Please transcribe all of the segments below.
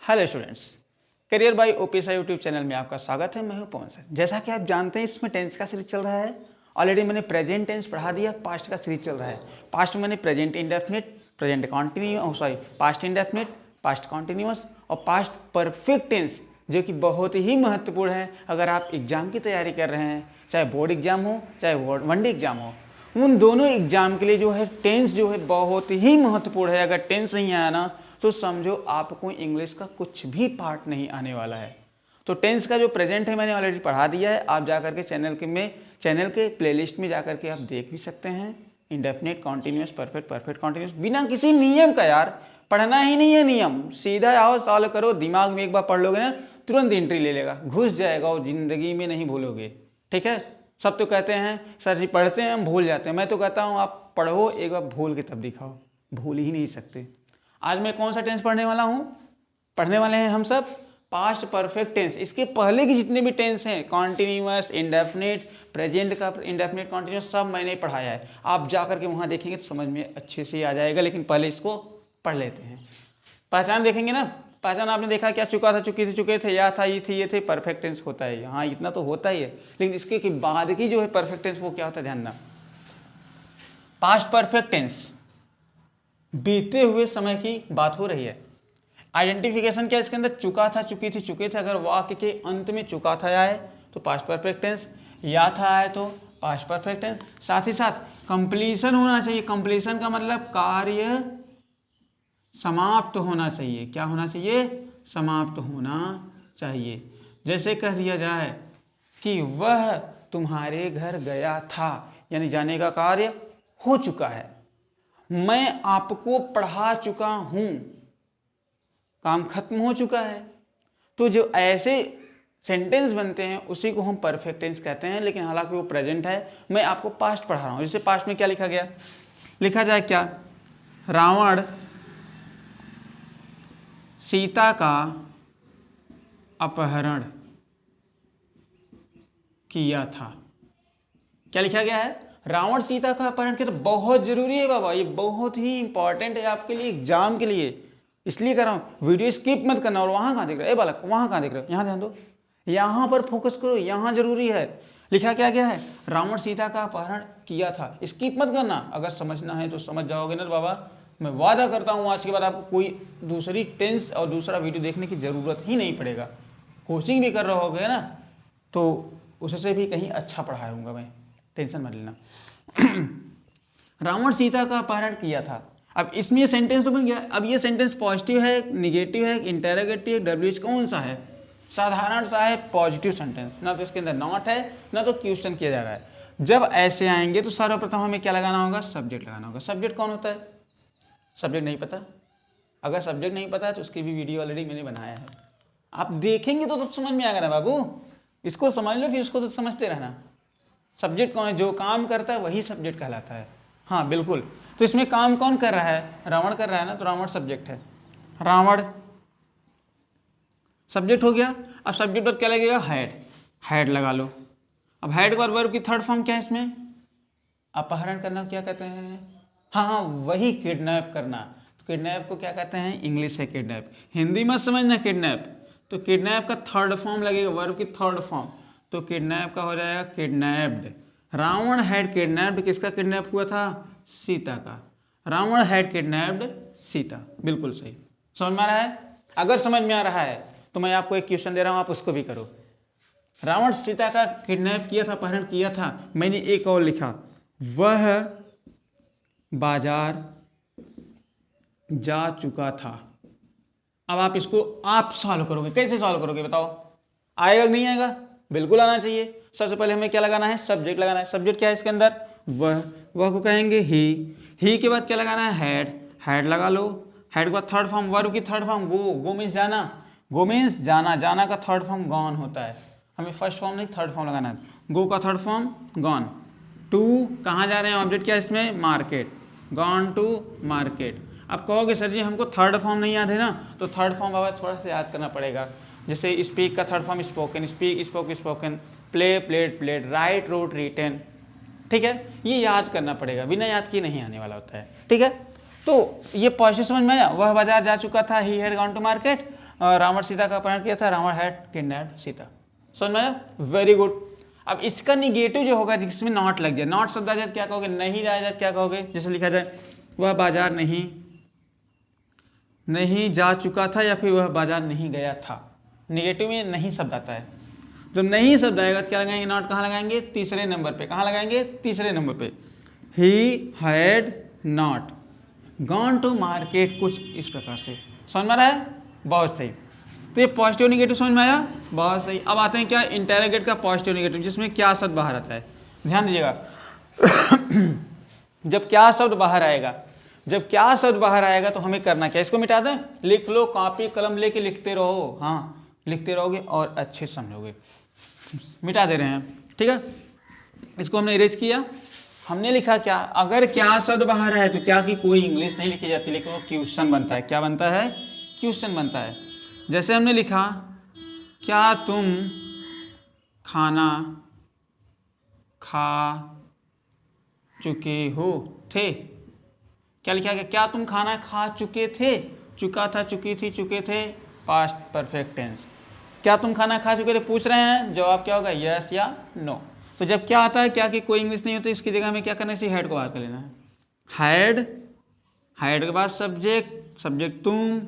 Hello students, career by OPSI YouTube channel में आपका स्वागत है। मैं हूं पवन सर। जैसा कि आप जानते हैं इसमें टेंस का सीरीज चल रहा है। ऑलरेडी मैंने प्रेजेंट टेंस पढ़ा दिया, पास्ट का सीरीज चल रहा है। पास्ट में मैंने present indefinite, present continuous, past indefinite, past continuous और पास्ट परफेक्ट टेंस, जो कि बहुत ही महत्वपूर्ण है अगर आप एग्जाम की तैयारी कर रहे हैं, चाहे बोर्ड एग्जाम हो चाहे वनडे एग्जाम हो। उन दोनों एग्जाम के लिए जो है टेंस जो है बहुत ही महत्वपूर्ण है। अगर टेंस नहीं आया ना तो समझो आपको इंग्लिश का कुछ भी पार्ट नहीं आने वाला है। तो टेंस का जो प्रेजेंट है मैंने ऑलरेडी पढ़ा दिया है। आप जाकर के चैनल के प्लेलिस्ट में जाकर के आप देख भी सकते हैं। Indefinite, continuous, perfect, perfect continuous, बिना किसी नियम का। यार पढ़ना ही नहीं है नियम, सीधा आओ सॉल्व करो। दिमाग में एक बार पढ़ लोगे ना तुरंत एंट्री ले लेगा, घुस जाएगा और जिंदगी में नहीं भूलोगे। ठीक है। सब तो कहते हैं सर जी पढ़ते हैं हम भूल जाते हैं। मैं तो कहता हूँ आप पढ़ो एक बार भूल के तब दिखाओ, भूल ही नहीं सकते। आज मैं कौन सा टेंस पढ़ने वाला हूँ? पढ़ने वाले हैं हम सब पास्ट परफेक्ट टेंस। इसके पहले के जितने भी टेंस हैं, कॉन्टिन्यूस, इंडेफिनिट, प्रेजेंट का इंडेफिनिट, कॉन्टिन्यूस, सब मैंने पढ़ाया है। आप जाकर के वहाँ देखेंगे तो समझ में अच्छे से आ जाएगा। लेकिन पहले इसको पढ़ लेते हैं। पहचान देखेंगे ना, पहचान आपने देखा क्या? चुका था, चुकी थी, चुके थे, या था, ये थी, ये थे, परफेक्ट टेंस होता है। हाँ इतना तो होता ही है। लेकिन इसके बाद की जो है परफेक्ट टेंस वो क्या होता है ध्यान देना। पास्ट परफेक्ट टेंस बीते हुए समय की बात हो रही है। आइडेंटिफिकेशन क्या इसके अंदर? चुका था, चुकी थी, चुके थे। अगर वाक्य के अंत में चुका था आए तो पास्ट परफेक्ट टेंस, या था आए तो पास्ट परफेक्ट टेंस। साथ ही साथ कंप्लीशन होना चाहिए। कंप्लीशन का मतलब कार्य समाप्त होना चाहिए। क्या होना चाहिए? समाप्त होना चाहिए। जैसे कह दिया जाए कि वह तुम्हारे घर गया था, यानी जाने का कार्य हो चुका है। मैं आपको पढ़ा चुका हूं, काम खत्म हो चुका है। तो जो ऐसे सेंटेंस बनते हैं उसी को हम परफेक्ट टेंस कहते हैं। लेकिन हालांकि वो प्रेजेंट है, मैं आपको पास्ट पढ़ा रहा हूं। जैसे पास्ट में क्या लिखा गया, लिखा जाए क्या? रावण सीता का अपहरण किया था। क्या लिखा गया है? रावण सीता का अपहरण किया। तो बहुत जरूरी है बाबा, ये बहुत ही इंपॉर्टेंट है आपके लिए, एग्जाम के लिए। इसलिए कर रहा हूं, वीडियो स्किप मत करना। और वहां कहां देख रहे हो? ए बालक, वहां कहां देख रहे हो? यहां ध्यान दो, यहां पर फोकस करो, यहां जरूरी है। लिखा क्या गया है? रावण सीता का अपहरण किया था। स्किप मत करना। अगर समझना है तो समझ जाओगे ना बाबा। मैं वादा करता हूं आज के बाद आपको कोई दूसरी टेंस और दूसरा वीडियो देखने की जरूरत ही नहीं पड़ेगा। कोचिंग भी कर रहे होगे ना तो उससे भी कहीं अच्छा पढ़ाऊंगा मैं, टेंशन मत लेना। रावण सीता का अपहरण किया था। अब इसमें ये सेंटेंस तो बन गया। अब ये सेंटेंस पॉजिटिव है, निगेटिव है, इंटेरोगेटिव, डब्ल्यूएच कौन सा है? साधारण सा है, पॉजिटिव सेंटेंस। ना तो इसके अंदर नॉट है ना तो क्वेश्चन किया जा रहा है। जब ऐसे आएंगे तो सर्वप्रथम हमें क्या लगाना होगा? सब्जेक्ट लगाना होगा। सब्जेक्ट कौन होता है? सब्जेक्ट नहीं पता? अगर सब्जेक्ट नहीं पता है तो उसकी भी वीडियो ऑलरेडी मैंने बनाया है। आप देखेंगे तो समझ में आएगा ना बाबू। इसको समझ लो फिर इसको तो समझते रहना। सब्जेक्ट कौन है? जो काम करता है वही सब्जेक्ट कहलाता है। हाँ बिल्कुल। तो इसमें काम कौन कर रहा है? रावण कर रहा है ना, तो रावण सब्जेक्ट है। रावण सब्जेक्ट हो गया। अब सब्जेक्ट पर क्या लगेगा? हैड। हैड लगा लो। अब हैड के बाद वर्ब की थर्ड फॉर्म क्या है इसमें? अपहरण करना क्या कहते हैं? हाँ वही किडनैप करना। तो किडनैप को क्या कहते हैं? इंग्लिश है किडनैप, हिंदी मत समझना किडनैप। तो किडनैप का थर्ड फॉर्म लगेगा, वर्ब की थर्ड फॉर्म। तो किडनैप का हो जाएगा किडनैप्ड। Ravan had kidnapped. किसका किडनैप हुआ था? सीता का। Ravan had kidnapped Sita. बिल्कुल सही। समझ में आ रहा है? अगर समझ में आ रहा है तो मैं आपको एक क्वेश्चन दे रहा हूं, आप उसको भी करो। रावण सीता का किडनैप किया था, अपहरण किया था। मैंने एक और लिखा, वह बाजार जा चुका था। अब आप इसको आप सॉल्व करोगे। कैसे सॉल्व करोगे बताओ? आएगा कि नहीं आएगा? बिल्कुल आना चाहिए। सबसे पहले हमें क्या लगाना है? सब्जेक्ट लगाना है। सब्जेक्ट क्या है इसके अंदर? वह को कहेंगे ही के बाद क्या लगाना है? हैड। हैड लगा लो। हैड के बाद थर्ड फॉर्म, वर्ब की थर्ड फॉर्म गो मीन्स जाना। गो मीन्स जाना। जाना का थर्ड फॉर्म गॉन होता है। हमें फर्स्ट फॉर्म नहीं थर्ड फॉर्म लगाना है। गो का थर्ड फॉर्म गॉन। टू कहाँ जा रहे हैं? ऑब्जेक्ट क्या है इसमें? मार्केट। Gone to market. अब कहोगे सर जी हमको थर्ड फॉर्म नहीं याद है ना, तो थर्ड फॉर्म बाबा थोड़ा सा याद करना पड़ेगा। जैसे स्पीक का third form spoken, speak spoke spoken, play played played, write wrote written. ठीक है, ये याद करना पड़ेगा, बिना याद किए नहीं आने वाला होता है। ठीक है, तो ये पॉजिटिव समझ में आया। वह बाजार जा चुका था, he had gone to market. Ravan Sita का अपहरण किया था, रावण हैड किडनैप्ड सीता। समझ में आया? Very good. अब इसका निगेटिव जो होगा जिसमें नॉट लग जाए, नॉट शब्द आ जाए क्या कहोगे? नहीं जाए क्या कहोगे? जैसे लिखा जाए वह बाजार नहीं जा चुका था, या फिर वह बाजार नहीं गया था। निगेटिव में नहीं शब्द आता है। जब नहीं शब्द आएगा तो क्या लगाएंगे? नॉट कहाँ लगाएंगे? तीसरे नंबर पे। कहाँ लगाएंगे? तीसरे नंबर पे। He had not gone to market, कुछ इस प्रकार से। समझ में आ रहा है? बहुत सही। तो ये पॉजिटिव निगेटिव समझ में आया? बहुत सही। अब आते हैं क्या? इंटेरोगेट का पॉजिटिव निगेटिव, जिसमें क्या शब्द बाहर आता है। ध्यान दीजिएगा। जब क्या शब्द बाहर आएगा, जब क्या शब्द बाहर आएगा तो हमें करना क्या? इसको मिटा दें? लिख लो, कॉपी कलम लेके लिखते रहो। हाँ, लिखते रहोगे और अच्छे समझोगे। मिटा दे रहे हैं, ठीक है। इसको हमने इरेज किया। हमने लिखा क्या? अगर क्या शब्द बाहर है तो क्या की कोई इंग्लिश नहीं लिखी जाती, लेकिन वो क्वेश्चन बनता है। क्या बनता है? क्वेश्चन बनता है। जैसे हमने लिखा क्या तुम खाना खा चुके हो थे। क्या लिखा गया? क्या तुम खाना खा चुके थे। चुका था, चुकी थी, चुके थे, पास्ट परफेक्ट टेंस। क्या तुम खाना खा चुके थे पूछ रहे हैं, जवाब क्या होगा? यस या नो। तो जब क्या आता है क्या कि कोई इंग्लिश नहीं होती, इसकी जगह में क्या करना है? इसी हेड को बाहर कर लेना है। हैड, हैड के बाद सब्जेक्ट, सब्जेक्ट तुम,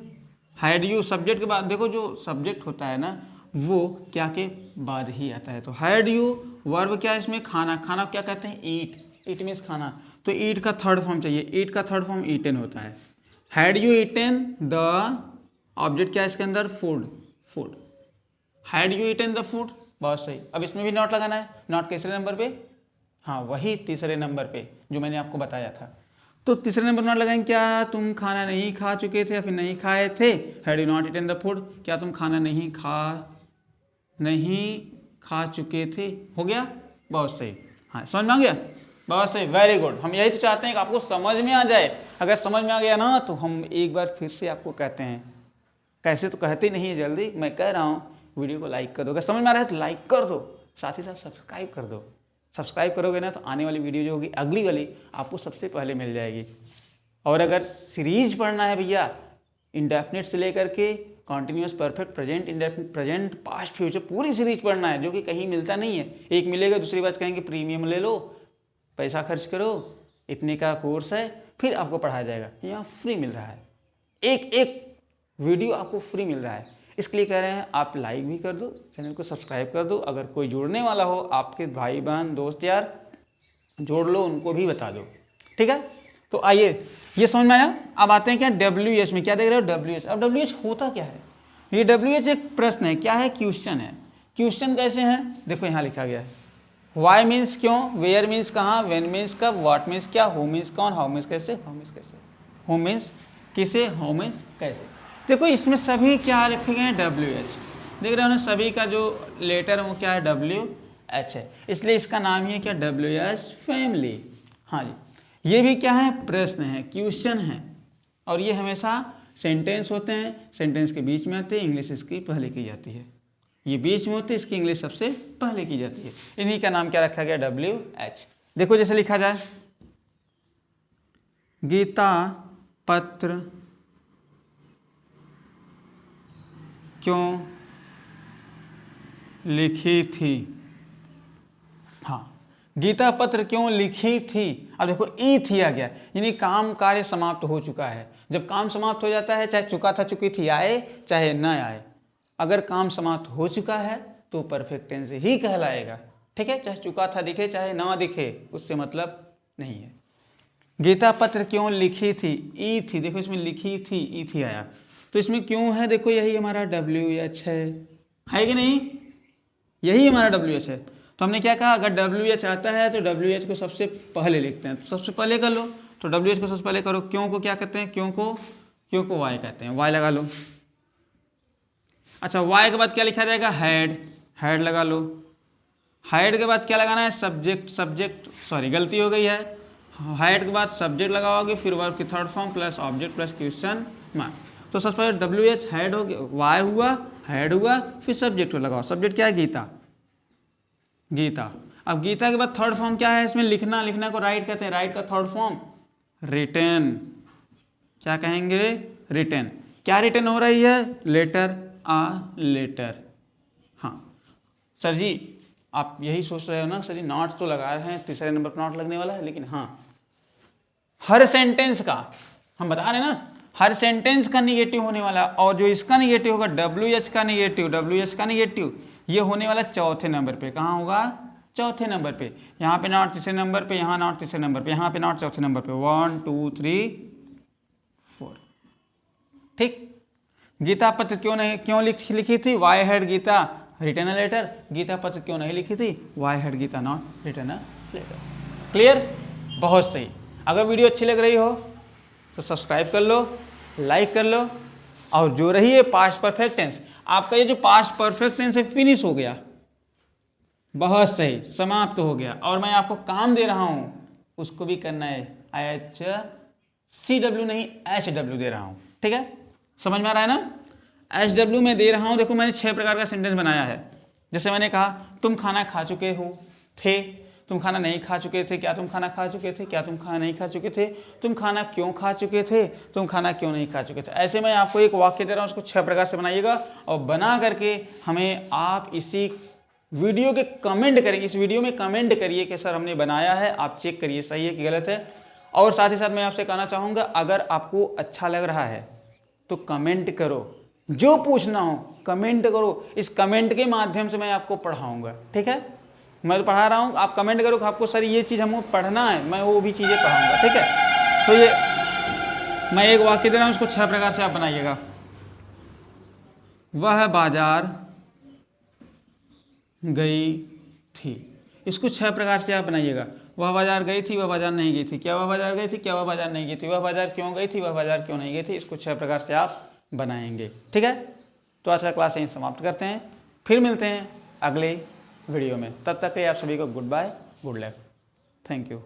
हैड यू, सब्जेक्ट के बाद देखो जो सब्जेक्ट होता है ना वो क्या के बाद ही आता है। तो हैड यू, वर्ब क्या है इसमें? खाना। खाना क्या कहते हैं? ईट। ईट मीन्स खाना। तो ईट का थर्ड फॉर्म चाहिए। ईट का थर्ड फॉर्म ईटेन होता है। Had you eaten the, object क्या है इसके अंदर? Food. Food. Had you eaten the food. बहुत सही। अब इसमें भी नॉट लगाना है। नॉट किसरे नंबर पे? हाँ, वही तीसरे नंबर पे जो मैंने आपको बताया था। तो तीसरे नंबर नॉट लगाएंगे। क्या तुम खाना नहीं खा चुके थे या फिर नहीं खाए थे। Had you not eaten the food. क्या तुम खाना नहीं खा चुके थे। हो गया? बहुत सही। हाँ, समझ में आ गया? बहुत सही, वेरी गुड। हम यही तो चाहते हैं कि आपको समझ में आ जाए। अगर समझ में आ गया ना तो हम एक बार फिर से आपको कहते हैं, कैसे तो कहते नहीं है, जल्दी मैं कह रहा हूँ, वीडियो को लाइक कर दो। अगर समझ में आ रहा है तो लाइक कर दो, साथ ही साथ सब्सक्राइब कर दो। सब्सक्राइब करोगे ना तो आने वाली वीडियो जो होगी अगली वाली आपको सबसे पहले मिल जाएगी। और अगर सीरीज पढ़ना है भैया, इंडेफिनिट से लेकर के continuous, perfect, present, indefinite, present, past, future, पूरी सीरीज पढ़ना है, जो कि कहीं मिलता नहीं है। एक मिलेगा, दूसरी बात कहेंगे प्रीमियम ले लो, पैसा खर्च करो, इतने का कोर्स है, फिर आपको पढ़ाया जाएगा। यहाँ फ्री मिल रहा है, एक एक वीडियो आपको फ्री मिल रहा है। इसके लिए कह रहे हैं आप लाइक भी कर दो, चैनल को सब्सक्राइब कर दो। अगर कोई जुड़ने वाला हो, आपके भाई बहन दोस्त यार जोड़ लो, उनको भी बता दो, ठीक है। तो आइए, ये समझ में आया। अब आते हैं क्या? WH में क्या देख रहे हो? WH। अब WH होता क्या है? ये WH एक प्रश्न है। क्या है? क्वेश्चन है। क्वेश्चन कैसे हैं? देखो यहाँ लिखा गया है। वाई मीन्स क्यों, वेयर मीन्स कहाँ, वेन मीन्स कब, व्हाट मीन्स क्या, हु मीन्स कौन, हाउ मीन्स कैसे, हाउ मीन्स कैसे, हु मीन्स किसे, हाउ मीन्स कैसे। देखो इसमें सभी क्या लिखे गए हैं? WH। देख रहे हो ना, सभी का जो लेटर वो क्या है? WH है। इसलिए इसका नाम ही है क्या? WH family. हाँ जी, ये भी क्या है? प्रश्न है, क्वेश्चन है। और ये हमेशा सेंटेंस होते हैं, सेंटेंस के बीच में आते हैं, इंग्लिश इसकी पहले की जाती है। ये बीच में होते हैं, इसकी इंग्लिश सबसे पहले की जाती है। इन्हीं का नाम क्या रखा गया? WH। देखो जैसे लिखा जाए, गीता पत्र क्यों लिखी थी। हाँ, गीता पत्र क्यों लिखी थी। अब देखो ई थी आ गया, यानी काम कार्य समाप्त हो चुका है। जब काम समाप्त हो जाता है, चाहे चुका था चुकी थी आए चाहे न आए, अगर काम समाप्त हो चुका है तो परफेक्ट टेंस ही कहलाएगा, ठीक है। चाहे चुका था दिखे चाहे ना दिखे, उससे मतलब नहीं है। गीता पत्र क्यों लिखी थी, ई थी। देखो इसमें लिखी थी, ई थी आया, तो इसमें क्यों है? देखो यही हमारा WH है कि नहीं? यही हमारा WH है। तो हमने क्या कहा? अगर WH आता है तो WH को सबसे पहले लिखते हैं। तो सबसे पहले कर लो, तो WH को सबसे पहले करो। क्यों को क्या कहते हैं? क्यों को वाई कहते हैं, वाई लगा लो। अच्छा, वाई के बाद क्या लिखा जाएगा? हैड लगा लो। हैड के बाद क्या लगाना है? सब्जेक्ट, सॉरी गलती हो गई है। हैड के बाद सब्जेक्ट लगाओगे, फिर वर्ब की third form plus object plus question mark. तो सबसे पहले WH हैड हो गया, वाई हुआ, हैड हुआ, फिर सब्जेक्ट लगाओ। सब्जेक्ट क्या है? गीता। अब गीता के बाद थर्ड फॉर्म क्या है इसमें? लिखना को राइट कहते हैं। राइट का थर्ड फॉर्म रिटेन। क्या कहेंगे? रिटेन। क्या रिटेन हो रही है? लेटर। लेटर। हाँ सर जी, आप यही सोच रहे हो ना सर जी, नॉट तो लगा रहे हैं, तीसरे नंबर पर नॉट लगने वाला है, लेकिन हाँ हर सेंटेंस का हम बता रहे हैं ना, हर सेंटेंस का निगेटिव होने वाला, और जो इसका निगेटिव होगा WH का निगेटिव ये होने वाला चौथे नंबर पे। कहाँ होगा? चौथे नंबर पे। यहाँ पे नॉट तीसरे नंबर पे, यहाँ नॉट तीसरे नंबर पे, यहाँ पे नॉट चौथे नंबर पे। 1 2 3 4। ठीक। गीता पत्र क्यों लिखी थी? Why had Gita written a letter. गीता पत्र क्यों नहीं लिखी थी? Why had Gita not written a letter. Clear? बहुत सही। अगर वीडियो अच्छी लग रही हो तो सब्सक्राइब कर लो, लाइक कर लो। और जो रही है पास्ट परफेक्ट टेंस, आपका ये जो पास्ट परफेक्ट टेंस है फिनिश हो गया, बहुत सही, समाप्त हो गया। और मैं आपको काम दे रहा हूं, उसको भी करना है। HCW नहीं HW दे रहा हूं, ठीक है? समझ में आ रहा है ना? HW में दे रहा हूं। देखो मैंने 6 प्रकार का सेंटेंस बनाया है। जैसे मैंने कहा, तुम खाना खा चुके हो थे, तुम खाना नहीं खा चुके थे, क्या तुम खाना खा चुके थे, क्या तुम खाना नहीं खा चुके थे, तुम खाना क्यों खा चुके थे, तुम खाना क्यों नहीं खा चुके थे। ऐसे मैं आपको एक वाक्य दे रहा हूँ, उसको 6 प्रकार से बनाइएगा और बना करके हमें आप इसी वीडियो के कमेंट करिए, इस वीडियो में कमेंट करिए कि सर हमने बनाया है, आप चेक करिए सही है कि गलत है। और साथ ही साथ मैं आपसे कहना चाहूँगा, अगर आपको अच्छा लग रहा है तो कमेंट करो, जो पूछना हो कमेंट करो। इस कमेंट के माध्यम से मैं आपको पढ़ाऊँगा, ठीक है? मैं तो पढ़ा रहा हूँ, आप कमेंट करो कि आपको सर ये चीज़ हमको पढ़ना है, मैं वो भी चीज़ें पढ़ाऊँगा, ठीक है? तो ये मैं एक वाक्य दे रहा हूँ, उसको 6 प्रकार से आप बनाइएगा। वह बाजार गई थी, इसको 6 प्रकार से आप बनाइएगा। वह बाजार गई थी, वह बाजार नहीं गई थी, क्या वह बाजार गई थी, क्या वह बाजार नहीं गई थी, वह बाजार क्यों गई थी, वह बाजार क्यों नहीं गई थी। इसको 6 प्रकार से आप बनाएंगे, ठीक है? तो आज का क्लास यहीं समाप्त करते हैं, फिर मिलते हैं अगले वीडियो में। तब तक के लिए आप सभी को good bye, good luck, thank you.